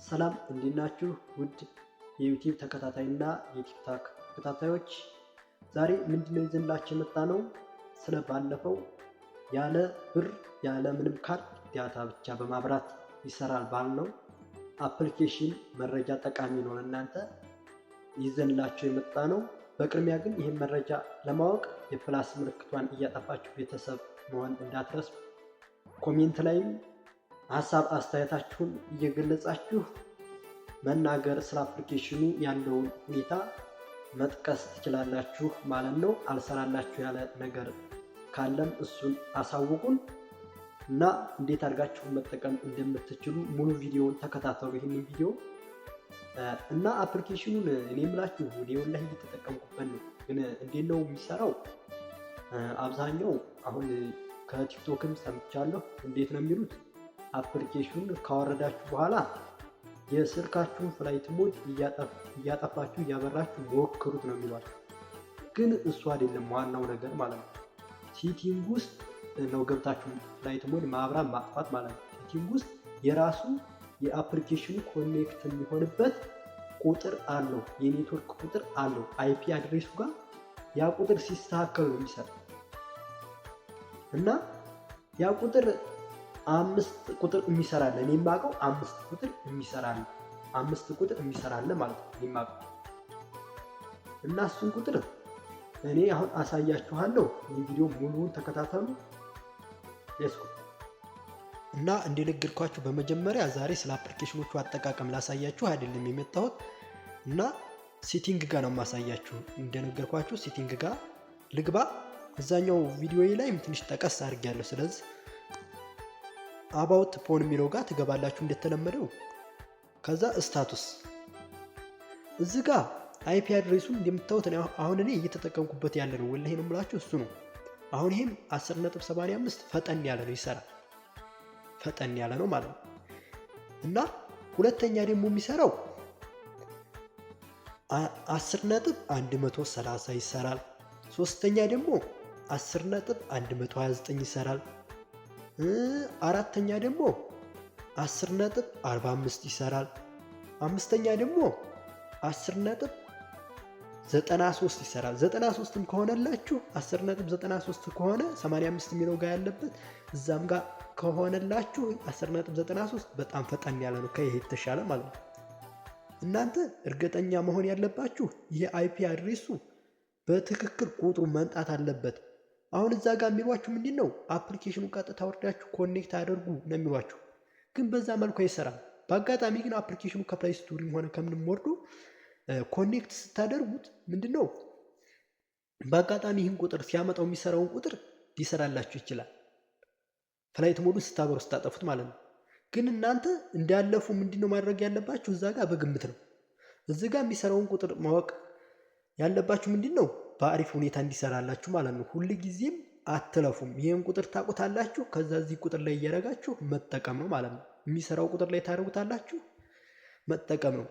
ሰላም እንዴት ናችሁ? ውድ የዩቲዩብ ተከታታይና የቲክታክ ተከታታዮች ዛሬ ምንድነው ይዘንላችሁ የመጣነው ስለ ባለፈው ያለ ብር ያለ ምንም ካርድ ዳታ ብቻ በማብራት ይሰራል ባልነው አፕሊኬሽን መረጃ ጠቃሚ ነው ለእናንተ ይዘንላችሁ የመጣነው። በቅድሚያ ግን ይህን መረጃ ለማወቅ የፕላስ ምልክቷን እያጠፋችሁ ቤተሰብ መሆን እንዳትረሱ። ኮሜንት ላይም ሀሳብ አስተያየታችሁን እየገለጻችሁ መናገር ስለ አፕሊኬሽኑ ያለውን ሁኔታ መጥቀስ ትችላላችሁ ማለት ነው። አልሰራላችሁ ያለ ነገር ካለም እሱን አሳውቁን እና እንዴት አድርጋችሁ መጠቀም እንደምትችሉ ሙሉ ቪዲዮውን ተከታተሉ። ይህንን ቪዲዮ እና አፕሊኬሽኑን እኔ የምላችሁ ቪዲዮውን ላይ እየተጠቀምኩበት ነው። ግን እንዴት ነው የሚሰራው? አብዛኛው አሁን ከቲክቶክም ሰምቻለሁ። እንዴት ነው የሚሉት? አፕሊኬሽኑን ካወረዳችሁ በኋላ የስልካችሁን ፍላይት ሞድ እያጠፋችሁ እያበራችሁ ሞክሩት ነው የሚሏችሁ። ግን እሱ አይደለም ዋናው ነገር ማለት ነው። ሴቲንግ ውስጥ ነው ገብታችሁ ፍላይት ሞድ ማብራት ማጥፋት ማለት ነው። ሴቲንግ ውስጥ የራሱ የአፕሊኬሽኑ ኮኔክት የሚሆንበት ቁጥር አለው፣ የኔትወርክ ቁጥር አለው። አይፒ አድሬሱ ጋር ያ ቁጥር ሲስተካከል ነው የሚሰራው እና ያ ቁጥር 5 ቁጥር የሚሰራለ እኔ የማውቀው 5 ቁጥር የሚሰራለ 5 ቁጥር የሚሰራለ ማለት ነው እኔ የማውቀው። እና እሱን ቁጥር እኔ አሁን አሳያችኋለሁ። ይህ ቪዲዮ ሙሉውን ተከታተሉ። ለስኩ እና እንደነገርኳችሁ በመጀመሪያ ዛሬ ስለ አፕሊኬሽኖቹ አጠቃቀም ላሳያችሁ አይደለም የመጣሁት እና ሴቲንግ ጋር ነው ማሳያችሁ። እንደነገርኳችሁ ሴቲንግ ጋር ልግባ። እዛኛው ቪዲዮ ላይም ትንሽ ጠቀስ አድርጌያለሁ። ስለዚህ አባውት ፎን የሚለው ጋር ትገባላችሁ እንደተለመደው። ከዛ ስታቱስ እዚህ ጋር አይፒ አድሬሱን እንደምታዩት አሁን እኔ እየተጠቀምኩበት ያለ ነው። ወላሂ ነው የምላችሁ እሱ ነው። አሁን ይሄም 10.85 ፈጠን ያለ ነው፣ ይሰራል። ፈጠን ያለ ነው ማለት ነው። እና ሁለተኛ ደግሞ የሚሰራው 10.130 ይሰራል። ሶስተኛ ደግሞ 10.129 ይሰራል። አራተኛ ደግሞ 10.45 ይሰራል። አምስተኛ ደግሞ 10.93 ይሰራል። 93ም ከሆነላችሁ 10.93 ከሆነ 85 የሚለው ጋር ያለበት እዛም ጋር ከሆነላችሁ 10.93 በጣም ፈጣን ያለ ነው፣ ከይሄ የተሻለ ማለት ነው። እናንተ እርግጠኛ መሆን ያለባችሁ ይሄ አይፒ አድሬሱ በትክክል ቁጥሩ መምጣት አለበት። አሁን እዛ ጋር የሚሏችሁ ምንድን ነው? አፕሊኬሽኑ ቀጥታ ወርዳችሁ ኮኔክት አድርጉ ነው የሚሏችሁ። ግን በዛ መልኩ አይሰራም። በአጋጣሚ ግን አፕሊኬሽኑ ከፕላይ ስቶርም ሆነ ከምንም ወርዶ ኮኔክት ስታደርጉት ምንድን ነው በአጋጣሚ ይህን ቁጥር ሲያመጣው የሚሰራውን ቁጥር ሊሰራላችሁ ይችላል። ፍላይት ሞዱን ስታበሩ ስታጠፉት ማለት ነው። ግን እናንተ እንዳለፉ ምንድን ነው ማድረግ ያለባችሁ? እዛ ጋር በግምት ነው። እዚህ ጋር የሚሰራውን ቁጥር ማወቅ ያለባችሁ ምንድን ነው በአሪፍ ሁኔታ እንዲሰራላችሁ ማለት ነው። ሁል ጊዜም አትለፉም። ይሄን ቁጥር ታውቁታላችሁ። ከዛ እዚህ ቁጥር ላይ እያደረጋችሁ መጠቀም ነው ማለት ነው። የሚሰራው ቁጥር ላይ ታደርጉታላችሁ፣ መጠቀም ነው።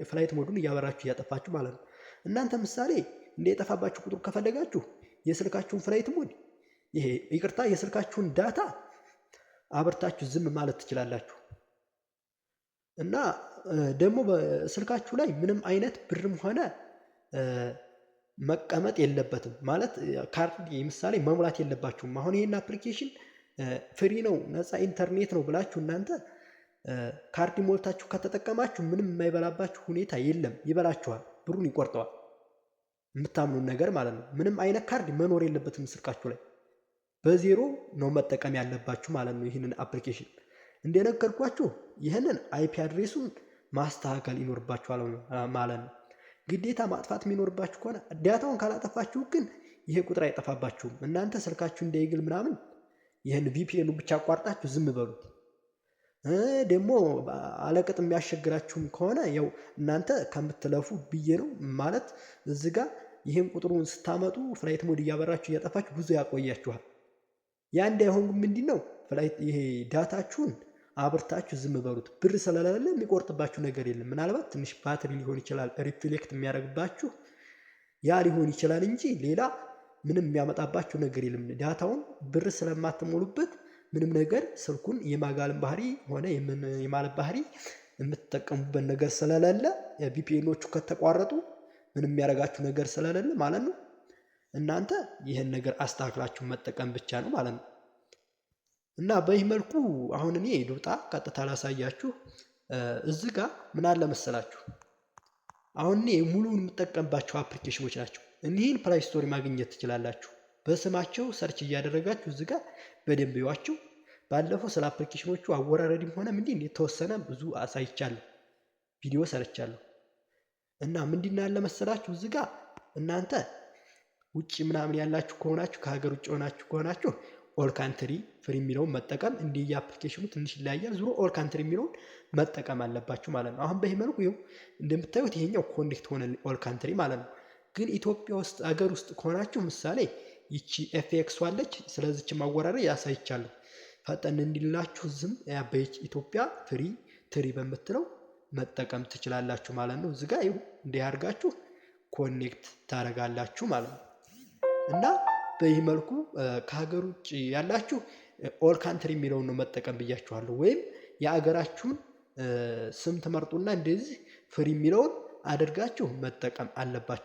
ፍላይት ሞዱን እያበራችሁ እያጠፋችሁ ማለት ነው። እናንተ ምሳሌ እንዳይጠፋባችሁ ቁጥሩ ከፈለጋችሁ የስልካችሁን ፍላይት ሞድ የስልካችሁን ዳታ አብርታችሁ ዝም ማለት ትችላላችሁ። እና ደግሞ በስልካችሁ ላይ ምንም አይነት ብርም ሆነ መቀመጥ የለበትም ማለት ካርድ ምሳሌ መሙላት የለባችሁም። አሁን ይሄን አፕሊኬሽን ፍሪ ነው ነፃ ኢንተርኔት ነው ብላችሁ እናንተ ካርድ ሞልታችሁ ከተጠቀማችሁ ምንም የማይበላባችሁ ሁኔታ የለም። ይበላችኋል፣ ብሩን ይቆርጠዋል። የምታምኑን ነገር ማለት ነው። ምንም አይነት ካርድ መኖር የለበትም ስልካችሁ ላይ፣ በዜሮ ነው መጠቀም ያለባችሁ ማለት ነው። ይህንን አፕሊኬሽን እንደነገርኳችሁ ይህንን አይፒ አድሬሱን ማስተካከል ይኖርባችኋል ማለት ነው። ግዴታ ማጥፋት የሚኖርባችሁ ከሆነ ዳታውን ካላጠፋችሁ ግን ይሄ ቁጥር አይጠፋባችሁም። እናንተ ስልካችሁ እንዳይግል ምናምን ይህን ቪፒኤኑ ብቻ አቋርጣችሁ ዝም በሉት። ደግሞ አለቅጥ የሚያስቸግራችሁም ከሆነ ያው እናንተ ከምትለፉ ብዬ ነው ማለት እዚህ ጋር ይህን ቁጥሩን ስታመጡ ፍላይት ሞድ እያበራችሁ እያጠፋችሁ ብዙ ያቆያችኋል። ያ እንዳይሆን ምንድን ነው ይሄ ዳታችሁን አብርታችሁ ዝም በሉት። ብር ስለሌለ የሚቆርጥባችሁ ነገር የለም። ምናልባት ትንሽ ባትሪ ሊሆን ይችላል ሪፍሌክት የሚያደርግባችሁ ያ ሊሆን ይችላል እንጂ ሌላ ምንም የሚያመጣባችሁ ነገር የለም። ዳታውን ብር ስለማትሞሉበት ምንም ነገር ስልኩን የማጋልን ባህሪ ሆነ የማለት ባህሪ የምትጠቀሙበት ነገር ስለሌለ ቪፒኤኖቹ ከተቋረጡ ምንም የሚያደርጋችሁ ነገር ስለሌለ ማለት ነው እናንተ ይህን ነገር አስተካክላችሁ መጠቀም ብቻ ነው ማለት ነው። እና በዚህ መልኩ አሁን እኔ ልውጣ ቀጥታ ላሳያችሁ። እዚህ ጋር ምን አለ መሰላችሁ አሁን እኔ ሙሉውን የምጠቀምባቸው አፕሊኬሽኖች ናቸው። እኒህን ፕላይ ስቶሪ ማግኘት ትችላላችሁ። በስማቸው ሰርች እያደረጋችሁ እዚህ ጋር በደንብ ይዋቸው። ባለፈው ስለ አፕሊኬሽኖቹ አወራረድም ሆነ ምንድን የተወሰነ ብዙ አሳይቻለሁ፣ ቪዲዮ ሰርቻለሁ። እና ምንድን ያለ መሰላችሁ እዚህ ጋር እናንተ ውጭ ምናምን ያላችሁ ከሆናችሁ ከሀገር ውጭ ሆናችሁ ከሆናችሁ ኦል ካንትሪ ፍሪ የሚለውን መጠቀም እንዲህ የአፕሊኬሽኑ ትንሽ ይለያያል። ዙሮ ኦል ካንትሪ የሚለውን መጠቀም አለባችሁ ማለት ነው። አሁን በዚህ መልኩ ይኸው እንደምታዩት ይሄኛው ኮኔክት ሆነ ኦል ካንትሪ ማለት ነው። ግን ኢትዮጵያ ውስጥ አገር ውስጥ ከሆናችሁ ምሳሌ ይቺ ኤፍኤክስ ዋለች፣ ስለዚች ማወራረድ ያሳይቻለሁ። ፈጠን እንዲላችሁ ዝም ያበይች ኢትዮጵያ ፍሪ ትሪ በምትለው መጠቀም ትችላላችሁ ማለት ነው። እዚህ ጋር ይኸው እንዲህ አድርጋችሁ ኮኔክት ታደርጋላችሁ ማለት ነው። እና በዚህ መልኩ ከሀገር ውጭ ያላችሁ ኦል ካንትሪ የሚለውን ነው መጠቀም ብያችኋለሁ። ወይም የአገራችሁን ስም ትመርጡና እንደዚህ ፍሪ የሚለውን አድርጋችሁ መጠቀም አለባችሁ።